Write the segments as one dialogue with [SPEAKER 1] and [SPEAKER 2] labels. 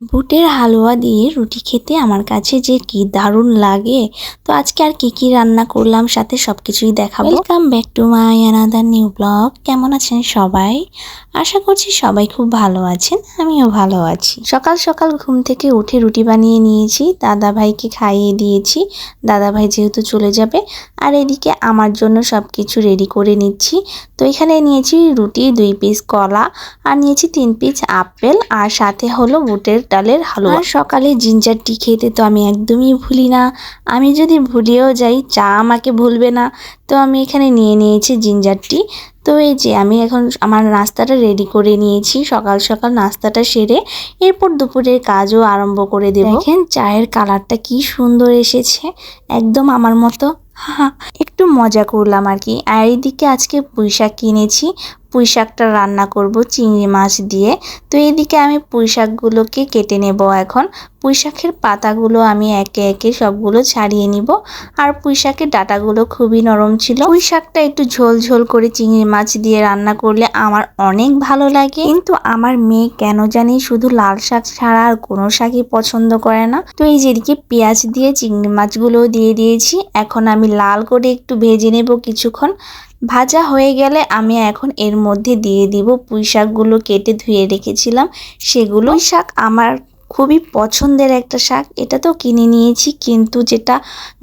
[SPEAKER 1] বুটের হালুয়া দিয়ে রুটি খেতে আমার কাছে যে কি দারুণ লাগে। তো আজকে আর কি রান্না করলাম সাথে সবকিছুই দেখাবো। Welcome back to my another new blog. কেমন আছেন সবাই? আশা করছি সবাই খুব ভালো আছেন, আমিও ভালো আছি। সকাল সকাল ঘুম থেকে উঠে রুটি বানিয়ে নিয়েছি, দাদা ভাইকে খাইয়ে দিয়েছি। দাদা ভাই যেহেতু চলে যাবে, আর এদিকে আমার জন্য সবকিছু রেডি করে নিচ্ছি। তো এখানে নিয়েছি রুটি, 2 পিস কলা, আর নিয়েছি 3 পিস আপেল, আর সাথে হলো বুটের ডালের হালুয়া। সকালে জিঞ্জার টি খেতে তো আমি একদমই ভুলি না। আমি যদি ভুলেও যাই, চা আমাকে ভুলবে না। তো আমি এখানে নিয়ে নিয়েছি জিঞ্জার টি। তো এই যে আমি এখন আমার নাস্তাটা রেডি করে নিয়েছি। সকাল সকাল নাস্তাটা সেরে এরপর দুপুরের কাজও আরম্ভ করে দেব। দেখেন চায়ের কালারটা কি সুন্দর এসেছে, একদম আমার মতো। একটু মজা করলাম আর কি। আর এইদিকে আজকে পুঁই শাক কিনেছি, পুঁই শাকটা রান্না করব চিংড়ি মাছ দিয়ে। তো এইদিকে আমি পুঁই শাকগুলোকে কেটে নেব এখন। পুঁই শাকের পাতাগুলো আমি একে একে সবগুলো ছাড়িয়ে নিব। আর পুঁই শাকের ডাঁটাগুলো খুবই নরম ছিল। পুঁই শাকটা একটু ঝোল ঝোল করে চিংড়ি মাছ দিয়ে রান্না করলে আমার অনেক ভালো লাগে। কিন্তু আমার মেয়ে কেন জানি শুধু লাল শাক ছাড়া আর কোনো শাকই পছন্দ করে না। তো এই যেদিকে পেঁয়াজ দিয়ে চিংড়ি মাছগুলো দিয়ে দিয়েছি, এখন আমি লাল করে একটু ভেজে নেব কিছুক্ষণ। ভাজা হয়ে গেলে আমি এখন এর মধ্যে দিয়ে দিব পুঁই শাকগুলো কেটে ধুয়ে রেখেছিলাম সেগুলো। পুঁই শাক আমার খুবই পছন্দের একটা শাক। এটা তো কিনে নিয়েছি, কিন্তু যেটা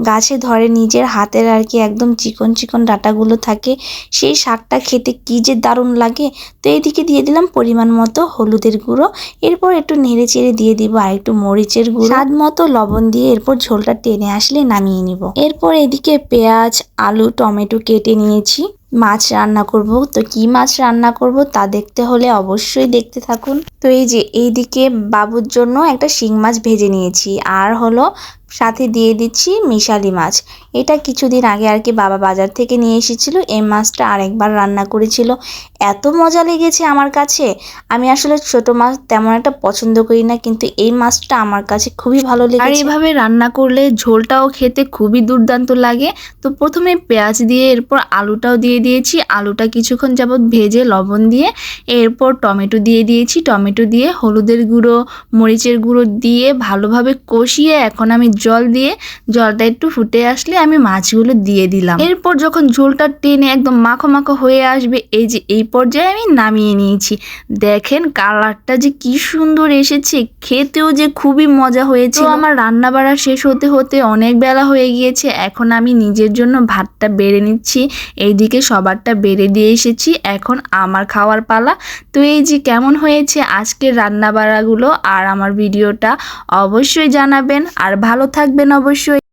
[SPEAKER 1] গাছে ধরে নিজের হাতের আর কি, একদম চিকন চিকন ডাঁটাগুলো থাকে, সেই শাকটা খেতে কি যে দারুণ লাগে। তো এইদিকে দিয়ে দিলাম পরিমাণ মতো হলুদের গুঁড়ো, এরপর একটু নেড়ে চেড়ে দিয়ে দিব আর একটু মরিচের গুঁড়ো, স্বাদ মতো লবণ দিয়ে এরপর ঝোলটা টেনে আসলে নামিয়ে নিব। এরপর এদিকে পেঁয়াজ, আলু, টমেটো কেটে নিয়েছি। মাছ রান্না করব। তো কি মাছ রান্না করব তা দেখতে হলে অবশ্যই দেখতে থাকুন। তো এই যে এইদিকে বাবুর জন্য একটা শিং মাছ ভেজে নিয়েছি, আর হলো সাথে দিয়ে দিচ্ছি মিশালি মাছ। এটা কিছুদিন আগে আর কি বাবা বাজার থেকে নিয়ে এসেছিল। এই মাছটা আরেকবার রান্না করেছিল, এত মজা লেগেছে আমার কাছে। আমি আসলে ছোট মাছ তেমন একটা পছন্দ করি না, কিন্তু এই মাছটা আমার কাছে খুবই ভালো লেগেছে। আর এইভাবে রান্না করলে ঝোলটাও খেতে খুবই দুর্দান্ত লাগে। তো প্রথমে পেঁয়াজ দিয়ে এরপর আলুটাও দিয়ে দিয়েছি। আলুটা কিছুক্ষণ যাবত ভেজে লবণ দিয়ে এরপর টমেটো দিয়ে দিয়েছি। টমেটো দিয়ে হলুদের গুঁড়ো, মরিচের গুঁড়ো দিয়ে ভালোভাবে কষিয়ে এখন আমি জল দিয়ে, জলটা একটু ফুটে আসলে আমি মাছগুলো দিয়ে দিলাম। এরপর যখন ঝোলটা টেনে একদম মাখো মাখো হয়ে আসবে, এই যে এই পর্যায়ে আমি নামিয়ে নিয়েছি। দেখেন কালারটা যে কি সুন্দর এসেছে, খেতেও যে খুবই মজা হয়েছে। তো আমার রান্না বাড়া শেষ হতে হতে অনেক বেলা হয়ে গিয়েছে। এখন আমি নিজের জন্য ভাতটা বেড়ে নিচ্ছি। এইদিকে সবারটা বেড়ে দিয়ে এসেছি, এখন আমার খাওয়ার পালা। তো এই যে কেমন হয়েছে আজকের রান্না বাড়াগুলো আর আমার ভিডিওটা অবশ্যই জানাবেন, আর ভালো থাকবেন অবশ্যই।